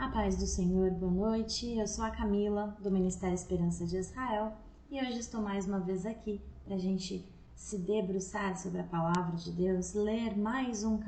A paz do Senhor, boa noite. Eu sou a Camila, do Ministério Esperança de Israel, e hoje estou mais uma vez aqui para a gente se debruçar sobre a Palavra de Deus, ler mais um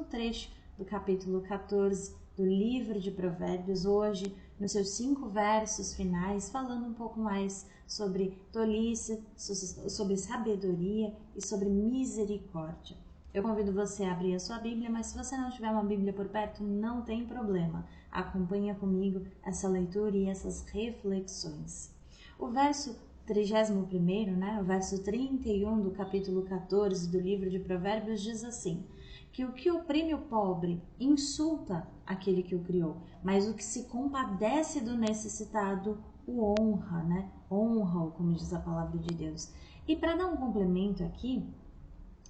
trecho do capítulo 14 do livro de Provérbios, hoje nos seus 5 versos finais, falando um pouco mais sobre tolice, sobre sabedoria e sobre misericórdia. Eu convido você a abrir a sua Bíblia, mas se você não tiver uma Bíblia por perto, não tem problema. Acompanha comigo essa leitura e essas reflexões. O verso 31º, o verso 31 do capítulo 14 do livro de Provérbios diz assim: que o que oprime o pobre insulta aquele que o criou, mas o que se compadece do necessitado o honra, honra-o, como diz a palavra de Deus. E para dar um complemento aqui,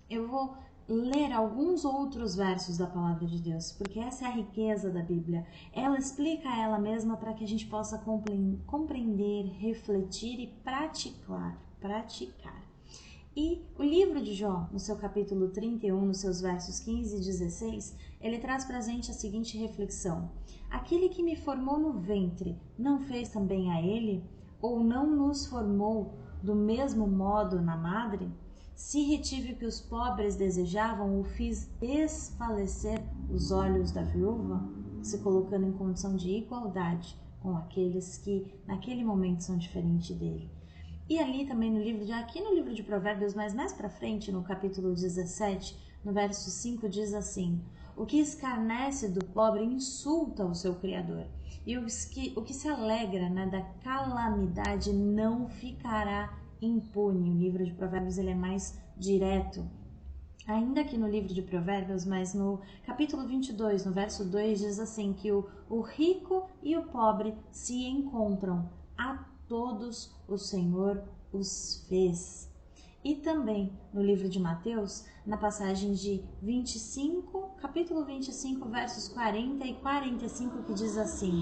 eu vou ler alguns outros versos da palavra de Deus, porque essa é a riqueza da Bíblia. Ela explica ela mesma para que a gente possa compreender, refletir e praticar. E o livro de Jó, no seu capítulo 31, nos seus versos 15 e 16, ele traz para a gente a seguinte reflexão: aquele que me formou no ventre, não fez também a ele? Ou não nos formou do mesmo modo na madre? Se retive o que os pobres desejavam, ou fiz desfalecer os olhos da viúva, se colocando em condição de igualdade com aqueles que naquele momento são diferentes dele. E ali também aqui no livro de Provérbios, mas mais para frente, no capítulo 17, no verso 5, diz assim: o que escarnece do pobre insulta o seu Criador, e o que se alegra da calamidade não ficará impune. O livro de Provérbios ele é mais direto. Ainda aqui no livro de Provérbios, mas no capítulo 22, no verso 2, diz assim que o rico e o pobre se encontram, a todos o Senhor os fez. E também no livro de Mateus, na passagem de capítulo 25, versos 40 e 45, que diz assim: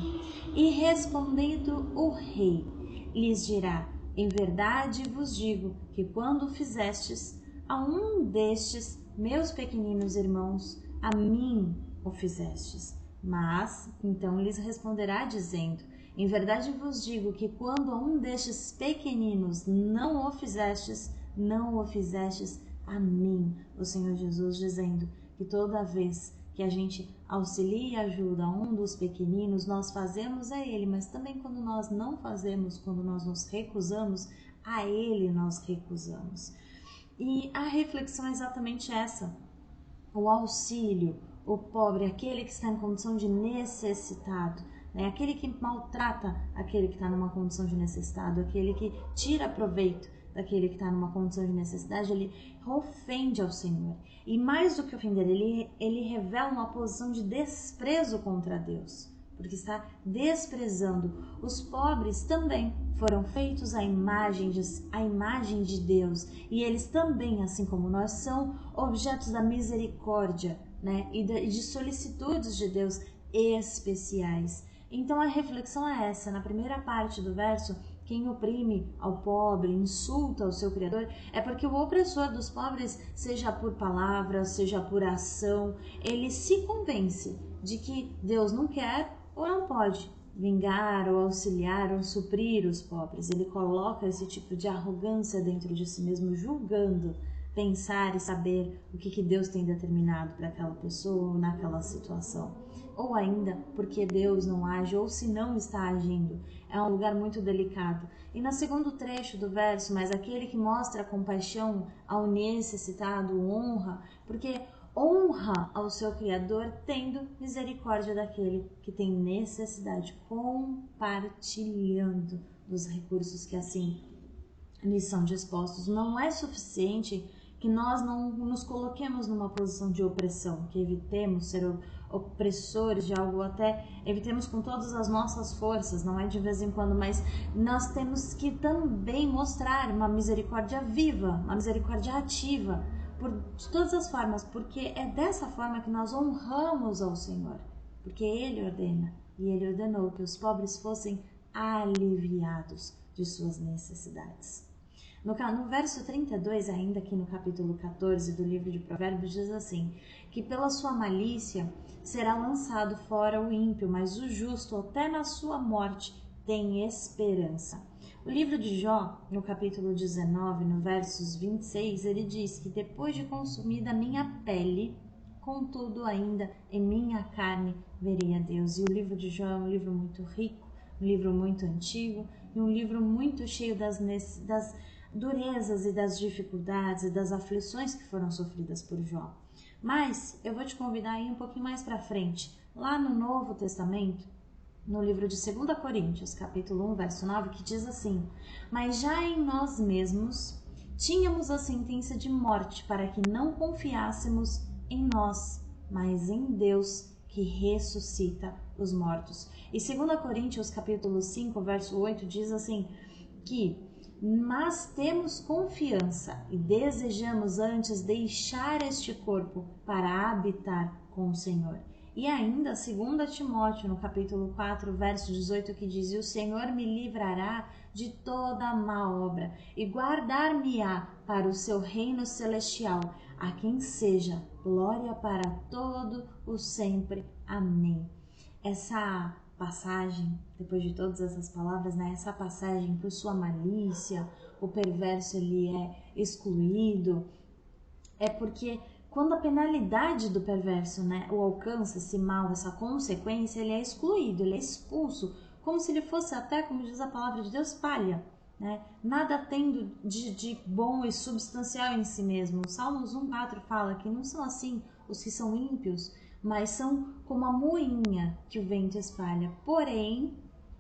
e respondendo o rei, lhes dirá: em verdade vos digo que quando fizestes a um destes meus pequeninos irmãos, a mim o fizestes. Mas então lhes responderá dizendo: em verdade vos digo que quando a um destes pequeninos não o fizestes a mim. O Senhor Jesus dizendo que toda vez que a gente auxilia e ajuda um dos pequeninos, nós fazemos a ele, mas também quando nós não fazemos, quando nós nos recusamos, a ele nós recusamos. E a reflexão é exatamente essa: o auxílio, o pobre, aquele que está em condição de necessitado, aquele que maltrata aquele que está numa condição de necessitado, aquele que tira proveito daquele que está numa condição de necessidade, ele ofende ao Senhor. E mais do que ofender, ele revela uma posição de desprezo contra Deus, porque está desprezando. Os pobres também foram feitos à imagem de Deus, e eles também, assim como nós, são objetos da misericórdia, e de solicitudes de Deus especiais. Então a reflexão é essa: na primeira parte do verso, quem oprime ao pobre, insulta o seu Criador, é porque o opressor dos pobres, seja por palavra, seja por ação, ele se convence de que Deus não quer ou não pode vingar ou auxiliar ou suprir os pobres. Ele coloca esse tipo de arrogância dentro de si mesmo, julgando pensar e saber o que Deus tem determinado para aquela pessoa ou naquela situação. Ou ainda porque Deus não age, ou se não está agindo. É um lugar muito delicado. E no segundo trecho do verso: mas aquele que mostra compaixão ao necessitado honra, porque honra ao seu Criador tendo misericórdia daquele que tem necessidade, compartilhando dos recursos que assim lhes são dispostos. Não é suficiente que nós não nos coloquemos numa posição de opressão, que evitemos ser opressores de algo, até evitemos com todas as nossas forças, não é de vez em quando, mas nós temos que também mostrar uma misericórdia viva, uma misericórdia ativa, de todas as formas, porque é dessa forma que nós honramos ao Senhor, porque Ele ordena, e Ele ordenou que os pobres fossem aliviados de suas necessidades. No verso 32, ainda aqui no capítulo 14 do livro de Provérbios, diz assim: que pela sua malícia será lançado fora o ímpio, mas o justo até na sua morte tem esperança. O livro de Jó, no capítulo 19, no versos 26, ele diz que depois de consumida a minha pele, contudo ainda em minha carne verei a Deus. E o livro de Jó é um livro muito rico, um livro muito antigo e um livro muito cheio das durezas e das dificuldades e das aflições que foram sofridas por Jó. Mas eu vou te convidar a ir um pouquinho mais para frente, lá no Novo Testamento, no livro de 2 Coríntios, capítulo 1, verso 9, que diz assim: mas já em nós mesmos tínhamos a sentença de morte, para que não confiássemos em nós, mas em Deus, que ressuscita os mortos. E 2 Coríntios, capítulo 5, verso 8, diz assim, que mas temos confiança e desejamos antes deixar este corpo para habitar com o Senhor. E ainda 2 Timóteo, no capítulo 4, verso 18, que diz: e o Senhor me livrará de toda má obra e guardar-me-á para o seu reino celestial, a quem seja glória para todo o sempre. Amém. Essa passagem, depois de todas essas palavras, né, essa passagem, por sua malícia, o perverso ele é excluído, é porque quando a penalidade do perverso, né, o alcança, esse mal, essa consequência, ele é excluído, ele é expulso, como se ele fosse até, como diz a palavra de Deus, palha, né? Nada tendo de bom e substancial em si mesmo. Salmos 1,4 fala que não são assim os que são ímpios, mas são como a moinha que o vento espalha. Porém,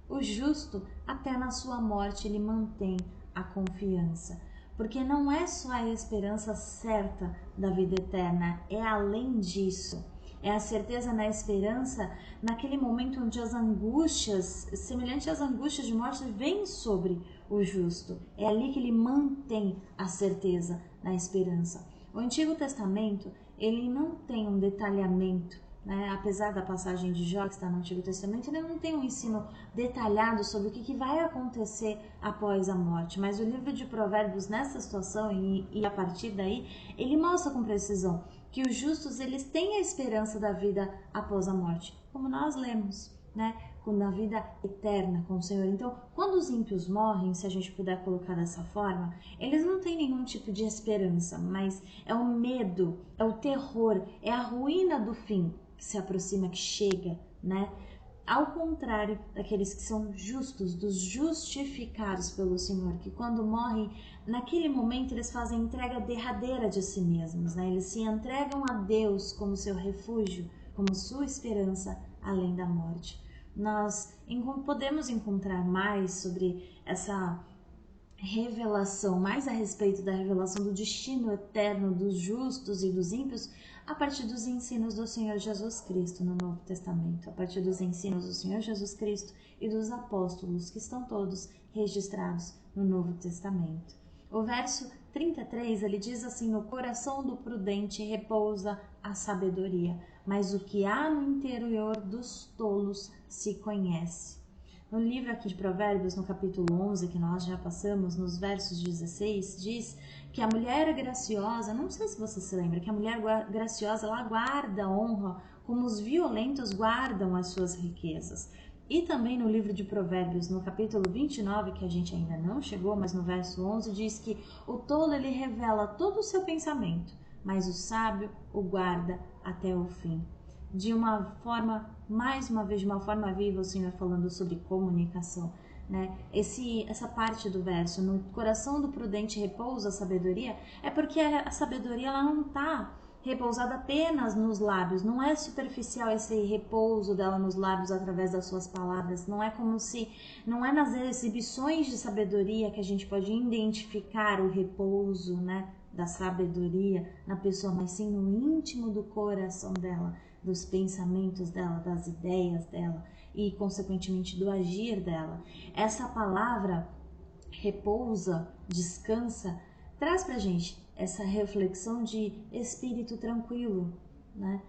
o justo, até na sua morte, ele mantém a confiança. Porque não é só a esperança certa da vida eterna, é além disso. É a certeza na esperança naquele momento onde as angústias, semelhante às angústias de morte, vêm sobre o justo. É ali que ele mantém a certeza na esperança. O Antigo Testamento, ele não tem um detalhamento, né? Apesar da passagem de Jó que está no Antigo Testamento, ele não tem um ensino detalhado sobre o que vai acontecer após a morte. Mas o livro de Provérbios, nessa situação e a partir daí, ele mostra com precisão que os justos eles têm a esperança da vida após a morte, como nós lemos, né? Na vida eterna com o Senhor. Então, quando os ímpios morrem, se a gente puder colocar dessa forma, eles não têm nenhum tipo de esperança, mas é o medo, é o terror, é a ruína do fim que se aproxima, que chega, né? Ao contrário daqueles que são justos, dos justificados pelo Senhor, que quando morrem, naquele momento eles fazem entrega derradeira de si mesmos, né? Eles se entregam a Deus como seu refúgio, como sua esperança além da morte. Nós podemos encontrar mais sobre essa revelação, mais a respeito da revelação do destino eterno dos justos e dos ímpios, a partir dos ensinos do Senhor Jesus Cristo no Novo Testamento, a partir dos ensinos do Senhor Jesus Cristo e dos apóstolos, que estão todos registrados no Novo Testamento. O verso 33, ele diz assim: no coração do prudente repousa a sabedoria, mas o que há no interior dos tolos se conhece. No livro aqui de Provérbios, no capítulo 11, que nós já passamos, nos versos 16, diz que a mulher graciosa, não sei se você se lembra, que a mulher graciosa, ela guarda a honra como os violentos guardam as suas riquezas. E também no livro de Provérbios, no capítulo 29, que a gente ainda não chegou, mas no verso 11, diz que o tolo ele revela todo o seu pensamento, mas o sábio o guarda até o fim. De uma forma, mais uma vez, de uma forma viva, o Senhor falando sobre comunicação, né? Essa parte do verso, no coração do prudente repousa a sabedoria, é porque a sabedoria ela não está repousada apenas nos lábios, não é superficial esse repouso dela nos lábios através das suas palavras, não é como se, não é nas exibições de sabedoria que a gente pode identificar o repouso, né, da sabedoria na pessoa, mas sim no íntimo do coração dela, dos pensamentos dela, das ideias dela e consequentemente do agir dela. Essa palavra repousa, descansa, traz pra gente essa reflexão de espírito tranquilo, né?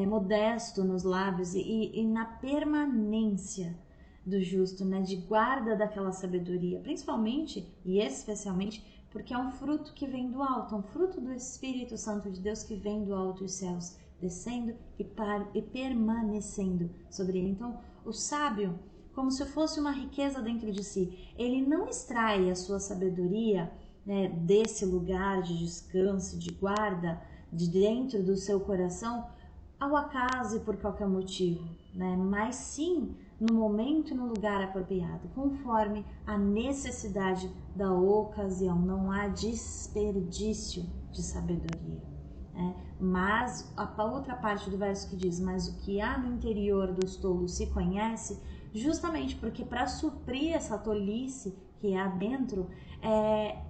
Modesto nos lábios e na permanência do justo, né? De guarda daquela sabedoria, principalmente e especialmente porque é um fruto que vem do alto, um fruto do Espírito Santo de Deus que vem do alto dos céus, descendo e permanecendo sobre ele. Então, o sábio, como se fosse uma riqueza dentro de si, ele não extrai a sua sabedoria, né, desse lugar de descanso, de guarda, de dentro do seu coração, ao acaso e por qualquer motivo, né? Mas sim no momento e no lugar apropriado, conforme a necessidade da ocasião. Não há desperdício de sabedoria, né? Mas a outra parte do verso que diz: mas o que há no interior dos tolos se conhece, justamente porque para suprir essa tolice que há dentro,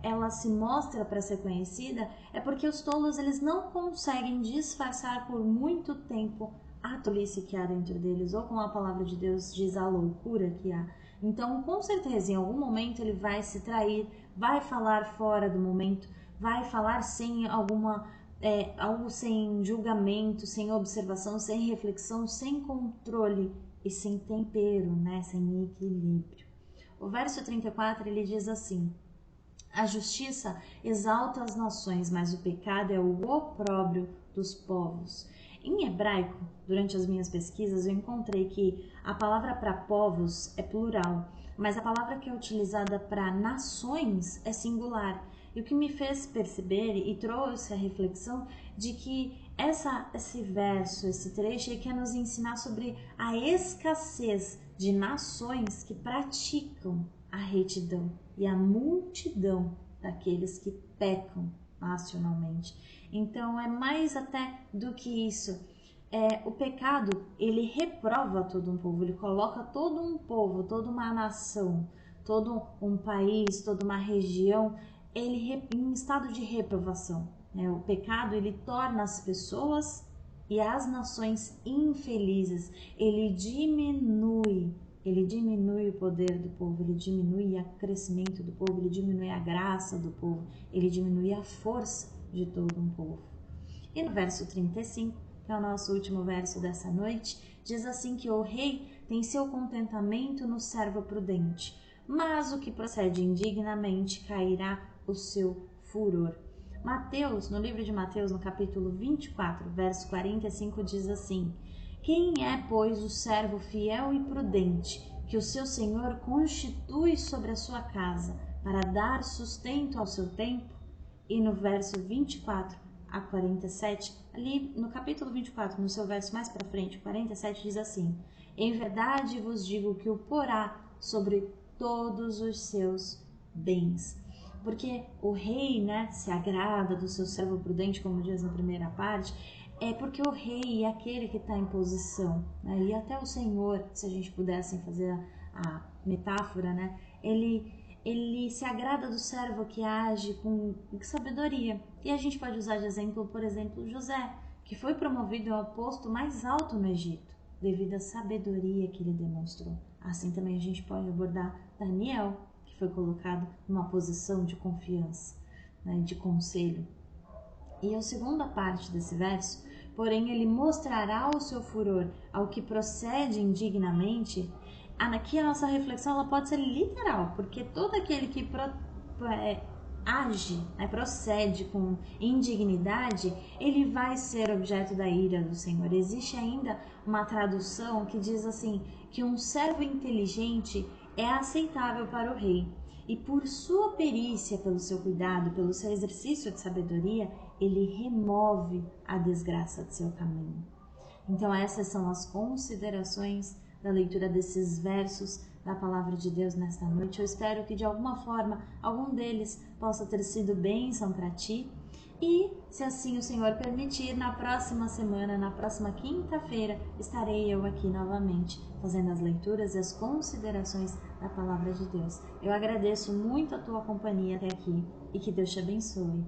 ela se mostra para ser conhecida, é porque os tolos eles não conseguem disfarçar por muito tempo a tolice que há dentro deles, ou como a palavra de Deus diz, a loucura que há. Então, com certeza, em algum momento ele vai se trair, vai falar fora do momento, vai falar sem algo sem julgamento, sem observação, sem reflexão, sem controle e sem tempero, né? Sem equilíbrio. O verso 34 ele diz assim: a justiça exalta as nações, mas o pecado é o opróbrio dos povos. Em hebraico, durante as minhas pesquisas, eu encontrei que a palavra para povos é plural, mas a palavra que é utilizada para nações é singular. E o que me fez perceber e trouxe a reflexão de que esse verso, esse trecho, quer nos ensinar sobre a escassez de nações que praticam a retidão e a multidão daqueles que pecam nacionalmente. Então é mais até do que isso. O pecado, ele reprova todo um povo, ele coloca todo um povo, toda uma nação, todo um país, toda uma região, ele em estado de reprovação. O pecado, ele torna as pessoas e as nações infelizes, ele diminui o poder do povo, ele diminui o crescimento do povo, ele diminui a graça do povo, ele diminui a força de todo um povo. E no verso 35, que é o nosso último verso dessa noite, diz assim que o rei tem seu contentamento no servo prudente, mas o que procede indignamente cairá o seu furor. Mateus, no livro de Mateus, no capítulo 24, verso 45, diz assim: quem é, pois, o servo fiel e prudente, que o seu senhor constitui sobre a sua casa, para dar sustento ao seu tempo? E no verso 24 a 47, ali no capítulo 24, no seu verso mais para frente, 47, diz assim: em verdade vos digo que o porá sobre todos os seus bens. Porque o rei, né, se agrada do seu servo prudente, como diz na primeira parte, é porque o rei é aquele que está em posição, né? E até o Senhor, se a gente pudesse fazer a metáfora, né? Ele se agrada do servo que age com sabedoria. E a gente pode usar de exemplo, por exemplo, José, que foi promovido ao posto mais alto no Egito, devido à sabedoria que ele demonstrou. Assim também a gente pode abordar Daniel, que foi colocado numa posição de confiança, né, de conselho. E a segunda parte desse verso, porém ele mostrará o seu furor ao que procede indignamente. Aqui a nossa reflexão ela pode ser literal, porque todo aquele que age, né, procede com indignidade, ele vai ser objeto da ira do Senhor. Existe ainda uma tradução que diz assim, que um servo inteligente é aceitável para o rei, e por sua perícia, pelo seu cuidado, pelo seu exercício de sabedoria, ele remove a desgraça de seu caminho. Então essas são as considerações da leitura desses versos da Palavra de Deus nesta noite. Eu espero que de alguma forma, algum deles possa ter sido bênção para ti. E, se assim o Senhor permitir, na próxima semana, na próxima quinta-feira, estarei eu aqui novamente, fazendo as leituras e as considerações da Palavra de Deus. Eu agradeço muito a tua companhia até aqui e que Deus te abençoe.